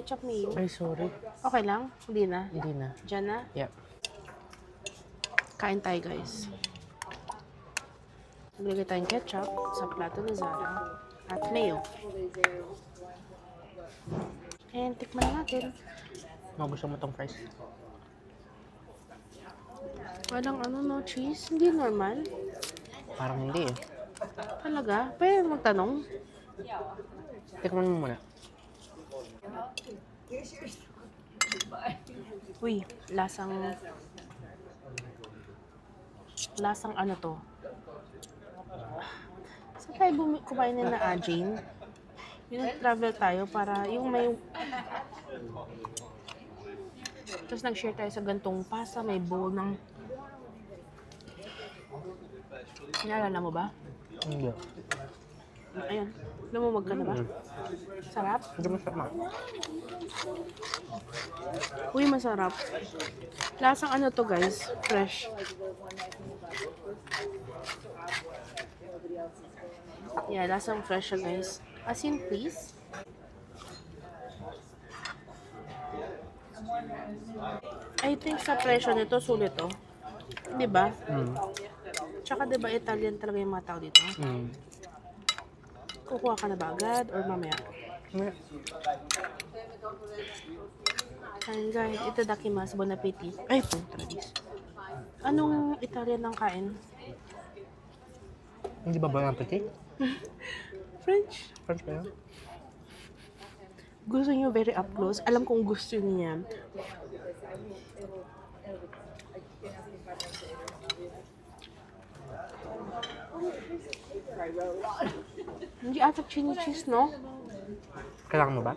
ketchup mayo. Ay, sorry. Okay lang? Hindi na? Hindi na. Diyan na? Yep. Kain tayo, guys. Maglagay tayong ketchup sa plato ni Zara at mayo. And tikman natin. Magusto mo tong fries? Walang no cheese. Hindi normal. Parang hindi eh. Talaga? Pwede magtanong? Tikman mo muna. Uy, lasang ano to? Saan tayo kumain na Ajin? Yung travel tayo para yung may... Tapos nag-share tayo sa gantong pasta, may bowl ng... Naalala mo ba? Hindi. Ayun, lumumag ka na ba? Sarap? Hindi masarap. Uy, masarap. Lasang ano to guys? Fresh. Yeah, lasang fresh siya guys. Asin please. I think sa presyo nito, sulit to. Diba? Tsaka diba Italian talaga yung mga tao dito? Kukuha ka na ba agad or mamaya? Kain guys, itadakimasu, bon appetit. Ay, Travis. Anong Italian ang kain? Hindi ba ba ang petit? French. French ba yun? Gusto niyo very up close. Alam kong gusto niya. Hindi ata cheese, no? Kailangan mo ba?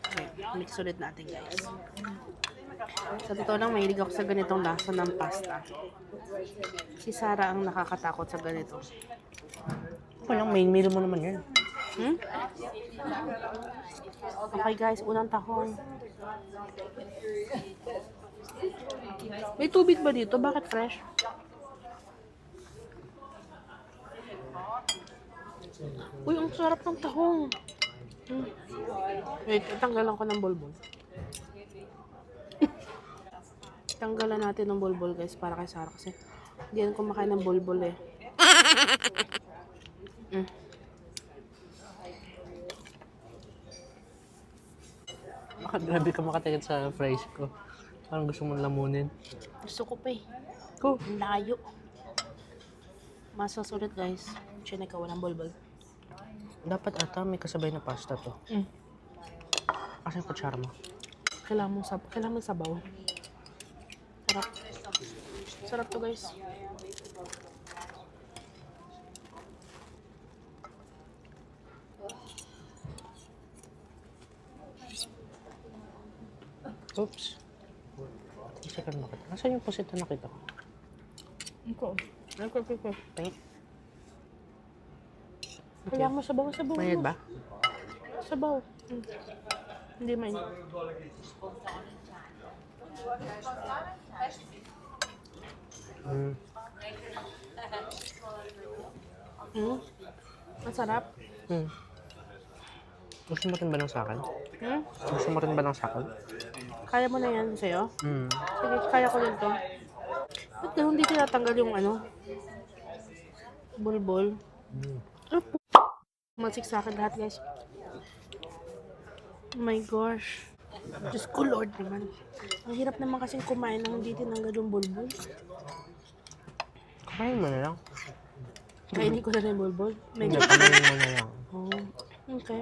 Okay, mix ulit natin guys. Sa totoo lang, mahilig ako sa ganitong lasa ng pasta. Si Sarah ang nakakatakot sa ganito. Walang main meal mo naman yun. Okay guys, unang tahong. May tubig ba dito? Bakit fresh? Uy, ang sarap ng tahong. Wait, tanggalan ko ng bolbol. Tanggalan natin ng bolbol guys para kay Sarah kasi hindi yan kumakain ng bolbol eh. Bakit grabe ka makatingin sa fries ko? Parang gusto mong lamunin. Gusto ko pa eh. Ko. Ang layo. Masasulit guys. Chinek ka walang bolbol. Dapat ata may kasabay na pasta to. Kasi yung kutsara mo. Kailangan mo sabaw. Sarap. Sarap to guys. Oops. Isa ka nakita. Nasaan yung pusit na nakita ko? Ito. Tingin. Kailangan mo sabaw Mayad mo. ba? Sabaw. Hindi man. Masarap. Gusto mo rin ba ng sakal? Gusto mo rin ba ng sakal? Kaya mo na yan sa'yo? Sige, kaya ko din to. Ba't ganun di tinatanggal yung bulbol? Masik sa akin lahat guys. Oh my gosh. Diyos ko Lord naman. Ang hirap naman kasing kumain nang hindi tinanggal yung bulbol. Kain mo na lang. Kainin ko na rin yung bulbol. Hindi, kain mo na lang. Oh, okay.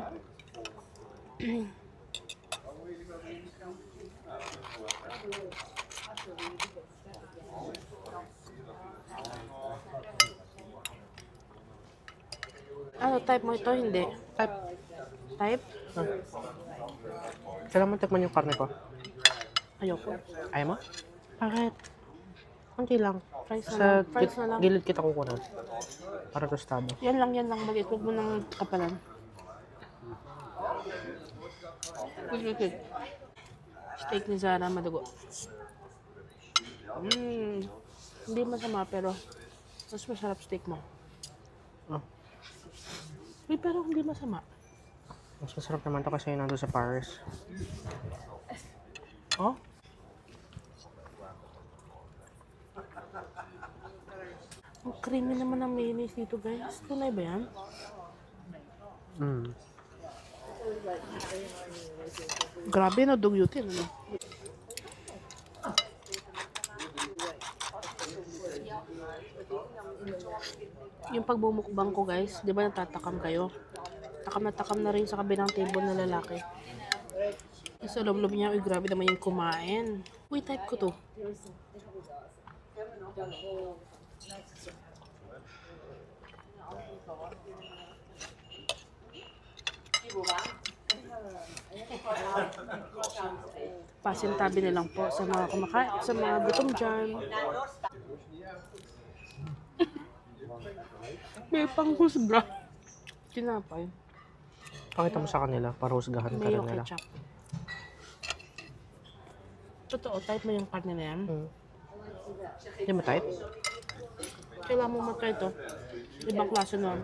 Ano, type mo ito? Hindi. Type? Kailangan mo tikman yung karne ko. Ayoko. Ayaw mo? Bakit? Kunti lang. Fries na Sa lang. Fries na lang. gilid kita kukunan. Para tostado. Yan lang. Balit. Huwag mo nang kapalan. Good. Steak ni Zara, madugo. Hindi masama pero mas masarap steak mo. Oh, Uy, pero hindi masama. mas masarap naman to kasi yun nandun sa Paris. Oh? Ang creamy naman ang mayonnaise dito, guys. Tunay ba yan? Mm. Grabe na dugyutin, ano? Yung pagbumukbang ko, guys, di ba natatakam kayo? Takam na rin sa kabilang table na lalaki. Sa loob-loob niya, uy, grabe naman yung kumain. Uy, type ko to. Pasintabi na lang po sa mga kumakain, sa mga gutom dyan. May panghusga. Tinapay. Pakita mo sa kanila para husgahan ka Mayo rin nila. ketchup. Totoo, type mo yung karne na yan. Hindi mo type? Kailangan mo matry ito. Ibang klase nun.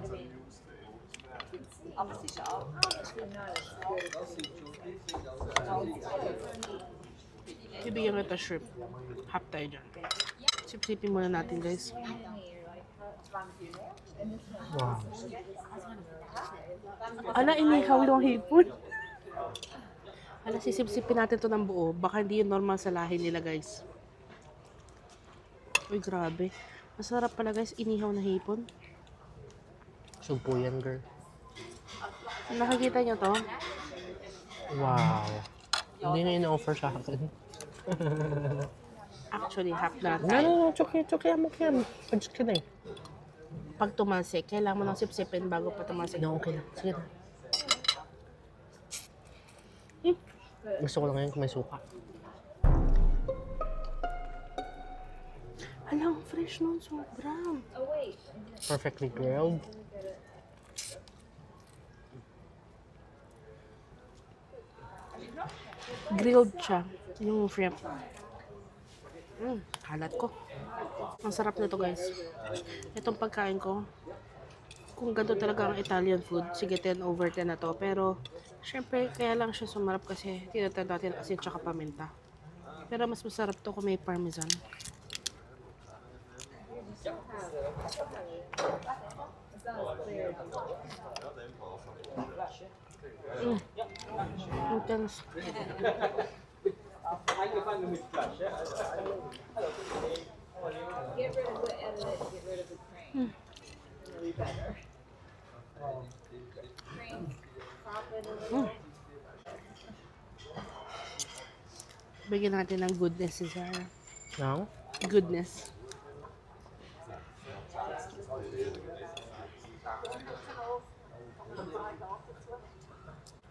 Ibigyan kita shrimp. Half tayo dyan. Sip-sipin muna natin, guys. Wow. Ala, inihaw yung hipon. Ala, sisip-sipin natin to ng buo. Baka hindi yun normal sa lahi nila, guys. Uy, grabe. Masarap pala, guys, inihaw na hipon. Sugpo yan, girl. Nakikita nyo to? Wow. Hindi na ina-offer sa akin. Actually, half na No, tayo. no, no. Choki, amok yan. I'm just kidding. Pag tumalsik, kailangan mo nang sip-sipin bago pa tumalsik. No, okay lang. Sige na. Gusto ko lang ngayon kung may suka. Alang, fresh nun, sobra. Perfectly grilled. Grilled siya, yung shrimp. Halat ko. Ang sarap nito, guys. Itong pagkain ko, kung ganito talaga ang Italian food, sige 10 over 10 na to. Pero, syempre, kaya lang siya sumarap kasi tinatad natin asin tsaka paminta. Pero mas masarap to kung may parmesan. Intense. Get rid of the edit, get rid of the cream. Really better. Cream, pop it a little. Bigyan natin ng goodness si Zara. No? Goodness.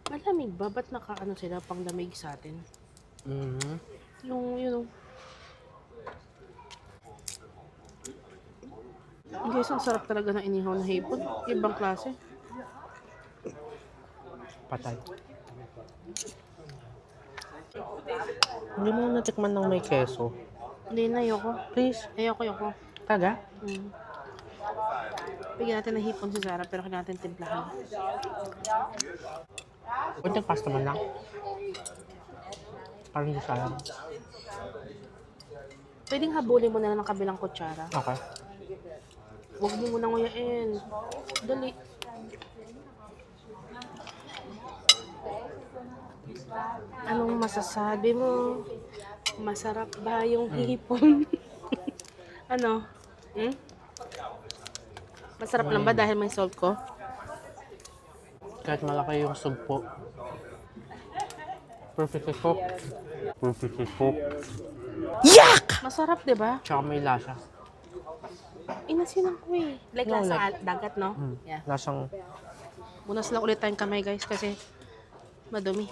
Malamig ba? Ba't nakaano sila pang lamig sa atin? Mm-hmm. Yung guys, ang sarap talaga ng inihaw na hipon. Ibang klase. Patay. Hindi mo natikman ng may keso. Hindi na, ayoko. Please. Ayoko. Taga? Bigyan natin ng hipon si Zara pero kailangan natin timplahan. Kunting pasta man lang. Parang di sayang. Pwedeng habulin mo na lang ng kabilang kutsara. Okay. Huwag mo muna nguyain. Dali. Anong masasabi mo? Masarap ba yung hipon? Ano? Masarap lang ba dahil may salt ko? Kahit malaki yung sugpo. Perfectly cooked. Perfectly cooked. Masarap, di ba? Tsaka may lasa. Inasinan ko eh. Like No, lasa dagat, no? Yeah. Lasang Bunas lang ulit tayong kamay, guys, kasi madumi.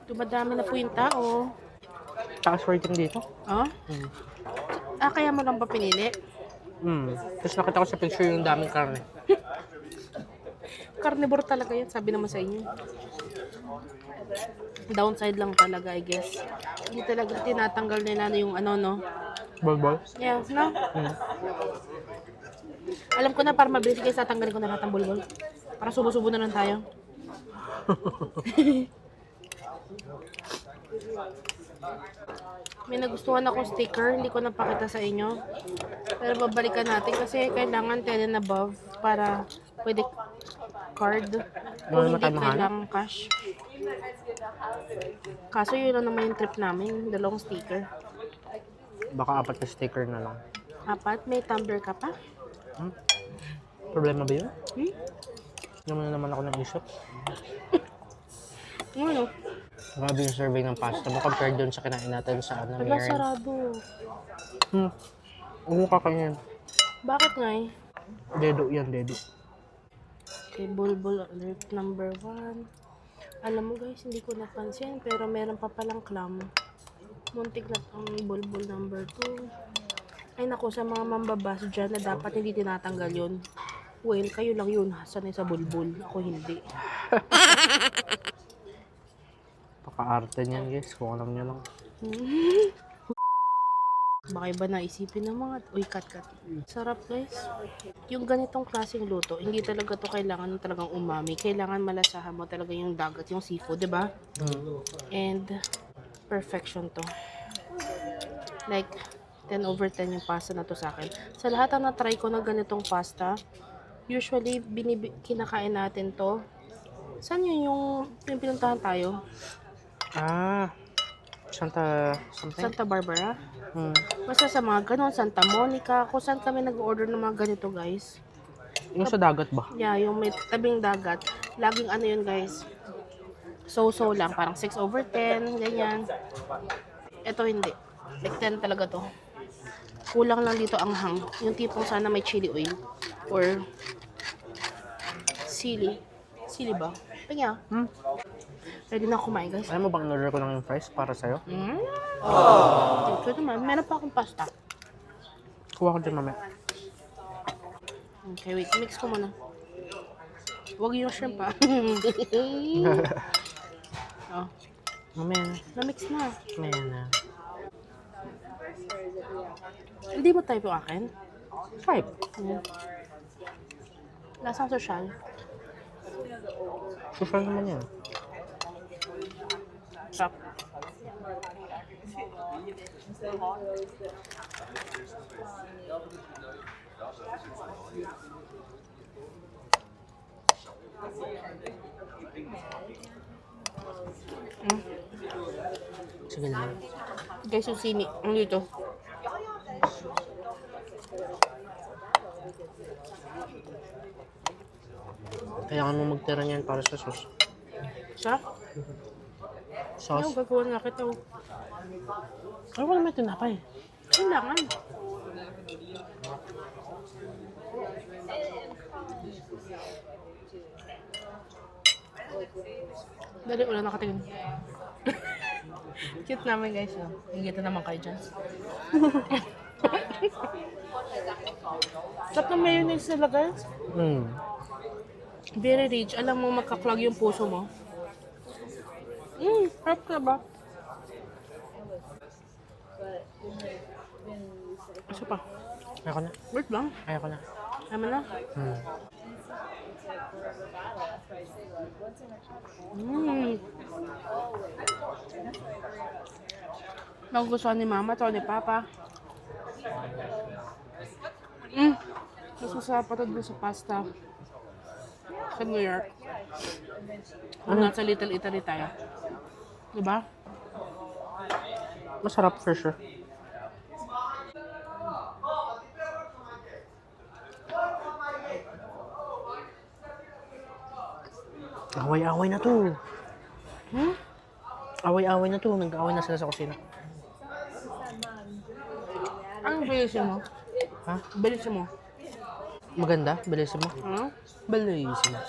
Dumadami na po yung tao. taas rating dito. Oh? Kaya mo lang ba pinili? Tapos nakita ko sa picture yung daming karne. Carnivore talaga yan, sabi naman sa inyo. Downside lang talaga, I guess. Hindi talaga tinatanggal nila yung ano, no? Bol. Yeah, no? Hmm. Alam ko na, para mabilis guys, tatanggalin ko na lahat ng bulbul. Para subo-subo na lang tayo. May nagustuhan akong sticker, hindi ko napakita sa inyo. Pero babalikan natin kasi kailangan 10 and above para pwede card. Kung Ano hindi tayo mahanap? kailangan cash. Kaso yun lang naman yung trip namin, dalawang sticker. Baka 4 na sticker na lang. 4, may tumbler ka pa? Problema ba yun? Hmm? Naman ako ng isip. Ano? Grabe yung survey ng pasta mo compared dun sa kinain natin sa ano, Wala, Mirin. sarado. Huwag mo kakainin. Bakit nga eh? Dedo yan, dedo. Okay, bulbul alert number 1. Alam mo guys, hindi ko napansin pero meron pa palang clam. Muntik na ang bulbul number 2. Ay naku, sa mga mambabas dyan na dapat hindi tinatanggal yun. Well, kayo lang yun. Sanay sa bulbul. Ako hindi. Paka-arte niyan guys, kung alam nyo lang. Baka iba naisipin ng mga... Uy, cut. Sarap guys. Yung ganitong klaseng luto, hindi talaga to kailangan talagang umami. Kailangan malasahan mo talaga yung dagat, yung seafood, di ba? And perfection to. Like, 10 over 10 yung pasta na to sa akin. Sa lahat na na-try ko na ganitong pasta, usually kinakain natin to. Saan yun yung pinuntahan tayo? Santa something? Santa Barbara? Basta sa mga ganon, Santa Monica, kung saan kami nag-order ng mga ganito guys. Yung sa dagat ba? Yeah, yung may tabing dagat. Laging ano yun guys. So-so lang, parang 6 over 10, ganyan. Ito hindi. Like 10 talaga to. Kulang lang dito ang hang. Yung tipong sana may chili oil. Or sili. Sili ba? Tingnan. Ready na kumain guys. Alam mo bang in-order ko lang yung fries para sa'yo? Thank you naman. Meron pa akong pasta. Kuha ko dyan mamaya. Okay, wait. Mix ko muna. Huwag yung shrimp ah. Oh, Mamaya na. na-mix na. Mamaya na. Hindi mo type yung akin? Type. Lasang social. Social naman yan. Stop. Sige lang. Guys, yung sini. Ang dito. Kailangan mo magtira niyan para sa sauce. Siya? Ano, Sauce? gagawa na kita. Ay, wala may tinapay. Kailangan. Dali, wala nakatingin. Cute namin guys. Oh. Hinggitan naman kayo dyan. Sarap na mayonnaise nila guys. Very rich. Alam mo, magka-clog yung puso mo. Sarap na ba? Isa pa. Ayoko na. Wait lang. Ayoko na. Tama na. Nagugustuhan ni Mama to, ni Papa. Mas masarap pa to doon sa pasta. Sa New York. Kung nasa Little Italy tayo. Diba? Masarap for sure. Away-away na to. Away-away na to. Nag-away na sila sa kusina. Anong bilisin mo? Ha? Bilisin mo. Maganda? Bilisan mo? Ano? Bilisan mo.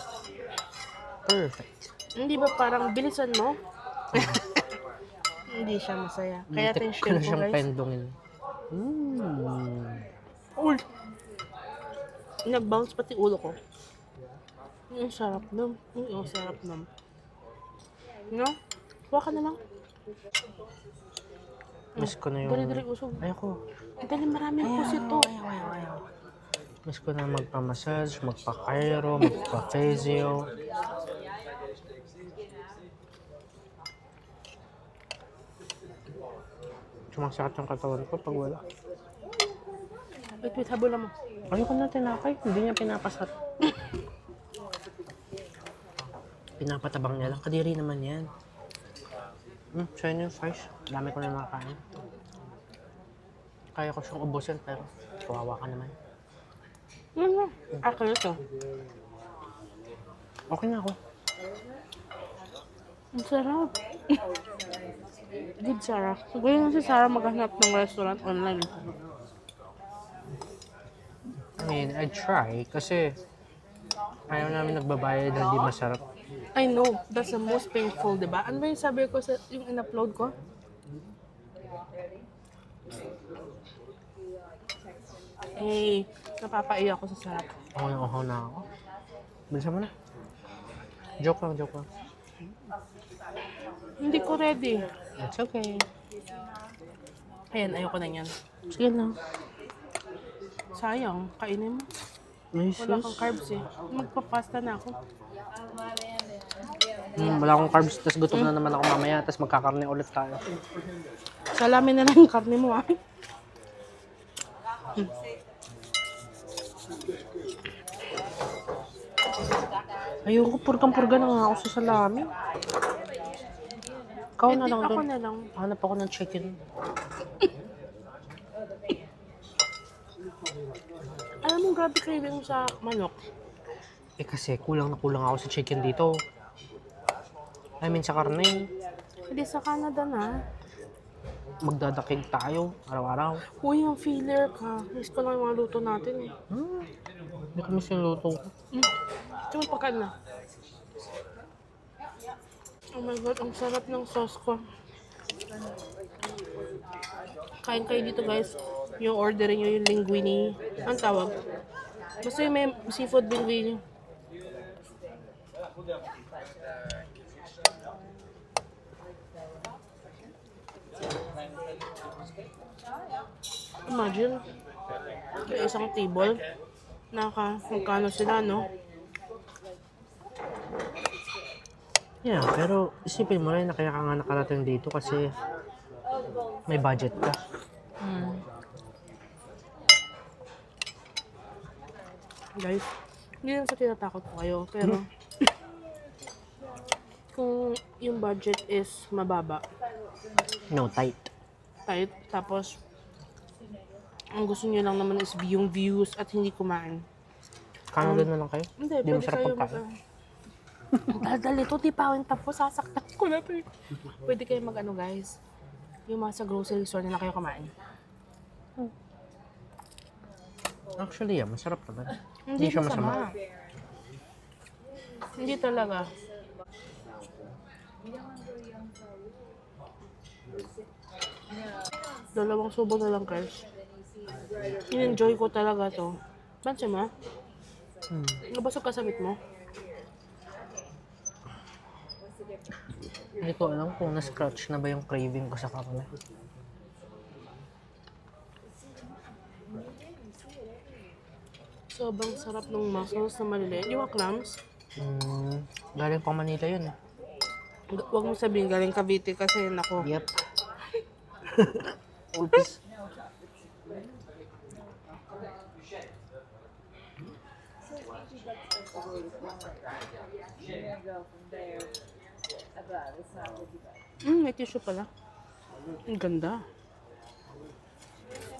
Perfect. Hindi ba parang bilisan mo? Hindi siya masaya. Kaya ito yung Muntik ko na shrimp ko siyang guys. pendongin. Uy! Nag-bounce pati ulo ko. Ang sarap nun. Ang sarap nun. No? Kuha ka na lang. Miss ko na yung... Dali-dali usog. Ayoko. Ang dali maraming pusit to. Ayaw. Miss ko na magpa-massage, magpa-chiro, magpa-physio. Sumasakit yung katawan ko pag wala. Wait, habol mo. Ayoko na tinapay. Hindi niya pinapasat. Pinapatabang niya lang. Kadiri naman yan. Siya yung fries. Dami ko na nakakain. Kaya ko siyang ubusin pero kawawa ka naman. Ako ito. Okay na ako. Ang sarap. Good, Sarah. Siguro na si Sarah maghanap ng restaurant online. I mean, I'd try kasi ayaw namin nagbabayad na hindi masarap. I know, that's the most painful, di ba? Ano ba yung sabi ko sa yung in-upload ko? Hey, napapaiyak ako sa sarap. Uhaw na ako. Bilisan mo na. Joke lang. Hindi ko ready. It's okay. Ayan, ayoko na yan. Sige lang. Sayang, kainin mo. Ay, Wala sis. kang carbs eh. Magpapasta na ako. Wala akong carbs, tapos gutom na naman ako mamaya, tapos magkakarne ulit tayo. Salamin na lang yung karne mo ah. Ayoko, purgang-purga na nga ako sa salami. Ikaw na lang Ako doon. na lang. Hanap ako ng chicken. Alam mo, grabe craving mo sa manok. Eh kasi kulang na kulang ako sa chicken dito. I mean sa karne. Hindi sa Canada na. Magdadakig tayo araw-araw. Uy, yung filler ka. Miss ko lang yung mga luto natin eh. Hindi ko miss yung luto ko. Ito mo pagkaan na. Oh my God, ang sarap ng sauce ko. Kain kayo dito guys. Yung orderin nyo yung linguine. Ang tawag? Basta yung may seafood linguine. Imagine, yung isang table, magkano sila, no? Yeah, pero isipin mo rin na kaya ka nga nakarating dito kasi may budget ka. Guys, hindi lang sa tinatakot ko kayo, pero kung yung budget is mababa, No, tight. tight, tapos ang gusto niyo lang naman is yung views at hindi kumain. Canada na lang kayo? Hindi, Di pwede masarap kayo pagkain. Dal ito, di pa ako tapos, sasaktan ko na to. Pwede kayo mag-ano guys, yung mga sa grocery store na kayo kumain. Actually, yeah, masarap naman. Hindi siya masama. masama. Hindi talaga. Dalawang subo na lang guys. In-enjoy ko talaga to. Bansin mo? Nabasog ka sa bit mo? Hindi ko alam kung na-scratch na ba yung craving ko sa karne. Sobrang sarap ng mussels na maliliit. Yung mga clams, Galing pang Manila yun eh. huwag mo sabihin galing Cavite kasi nako. Yep. Ulpis. May tissue pala. Ang ganda.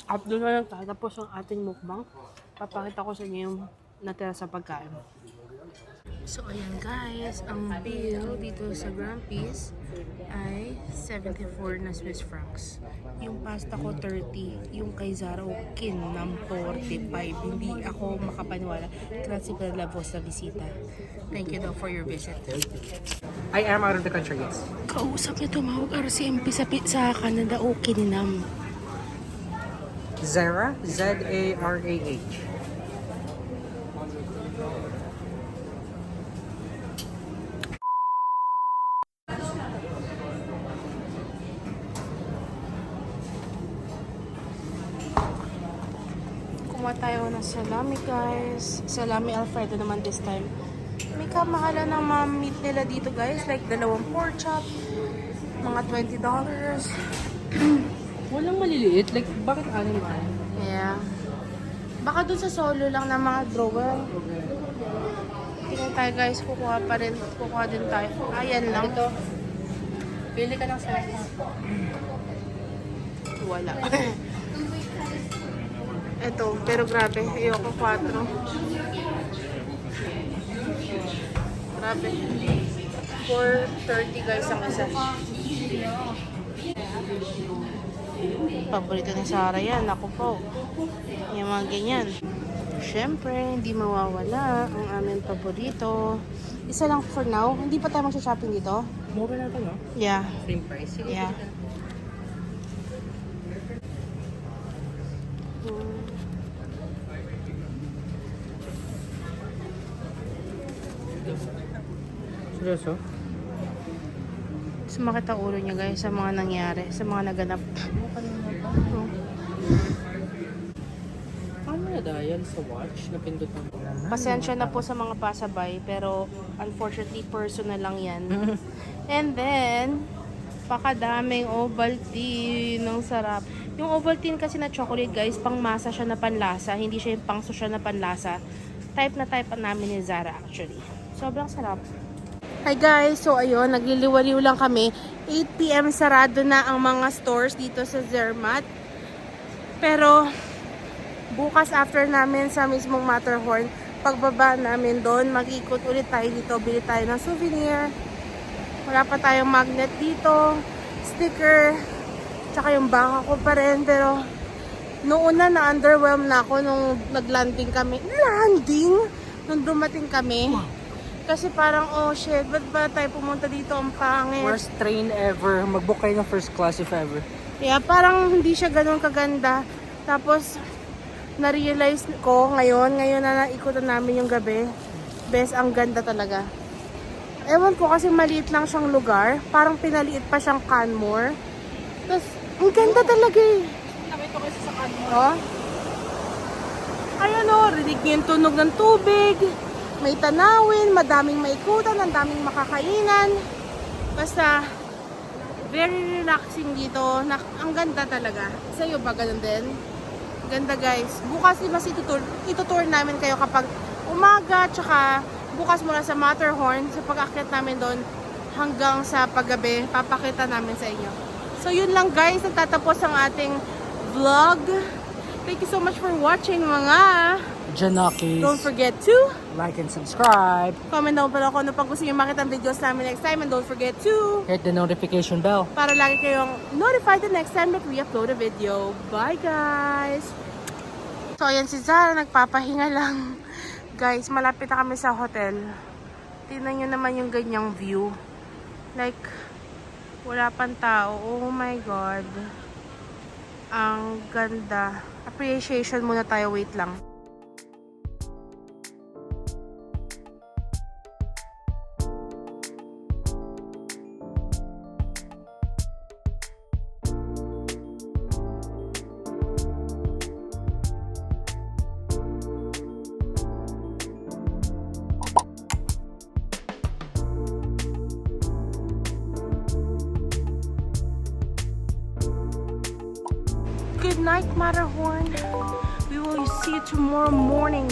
At doon na lang tatapos ang ating mukbang. Papakita ko sa inyo yung natira sa pagkain. So ayan guys, ang bill dito sa Grumpy's ay 74 na Swiss francs. Yung pasta ko 30, yung kay Zara Okin ng 45. Hindi ako makapaniwala. Grazie per la vostra visita. Thank you daw for your visit. I am out of the country, yes. Kausap niya tumawag RCMP sa Canada Okin nam. Zara? Z-A-R-A-H. Kuha tayo ng salami, guys. Salami Alfredo naman this time. May kamahalan ng mga meat nila dito, guys. Like, 2 pork chop. Mga $20. Walang maliliit. Like, bakit animal? Yeah. Baka dun sa solo lang ng mga drawer. Tingnan tayo, guys. Kukuha pa rin. Kukuha din tayo. Ayan lang. Ito. Pili ka ng size. Wala. Ito. Pero grabe. Ayoko 4. Grabe. 4.30 guys ang isa. Paborito ni Sarah yan. Ako po. Yung mga ganyan. Siyempre, hindi mawawala ang aming paborito. Isa lang for now. Hindi pa tayo magsha-shopping dito. Mura na ito, no? Yeah. Same price. Sige, Yeah. sige. Seryoso? Sumakit ang ulo niya guys sa mga nangyari, sa mga naganap. Oh. Paano na dahil sa watch na pindutan ko? Pasensya na po sa mga pasabay, pero unfortunately personal lang yan. And then, pakadaming Ovaltine. Ang sarap. Yung Ovaltine kasi na chocolate guys, pang masa siya na panlasa. Hindi siya yung pang social na panlasa. Type na type namin ni Zara actually. Sobrang sarap. Hi guys! So ayun, nagliliwaliw lang kami. 8 PM sarado na ang mga stores dito sa Zermatt. Pero bukas after namin sa mismong Matterhorn, pagbaba namin doon, mag-ikot ulit tayo dito. Bili tayo ng souvenir. Wala pa tayong magnet dito. Sticker. Tsaka yung baka ko pa rin. Pero noon na-underwhelm na ako nung nag-landing kami. Landing? Nung dumating kami. Kasi parang, oh shit, ba't ba tayo pumunta dito? Ang pangit. Worst train ever. Mag-book kayo ng first class if ever. Yeah, parang hindi siya ganun kaganda. Tapos, na-realize ko ngayon na naikutan namin yung gabi. Best, ang ganda talaga. Ewan ko kasi maliit lang siyang lugar. Parang pinaliit pa siyang Canmore. Tapos, ang ganda talaga eh. Nakita ko sa Canmore. Oh. Ayan o, rinig niyo yung tunog ng tubig. May tanawin, madaming maikutan, ang daming makakainan. Basta, very relaxing dito. Ang ganda talaga. Sa'yo ba ganun din? Ganda guys. Bukas mas itutour namin kayo kapag umaga, tsaka bukas mula sa Matterhorn, sa pag-akyat namin doon hanggang sa paggabi, papakita namin sa inyo. So yun lang guys, nagtatapos ang ating vlog. Thank you so much for watching mga. Janakis. Don't forget to Like and subscribe. comment down below kung ano pang gusto nyo makita ang videos namin next time. And don't forget to Hit the notification bell. para lagi kayong notified the next time that we upload a video. Bye guys! So ayan si Zara, nagpapahinga lang. Guys, malapit na kami sa hotel. Tingnan nyo naman yung ganyang view. Like, wala pang tao. Oh my God. Ang ganda. Appreciation muna tayo. Wait lang. Good night, Matterhorn. We will see you tomorrow morning.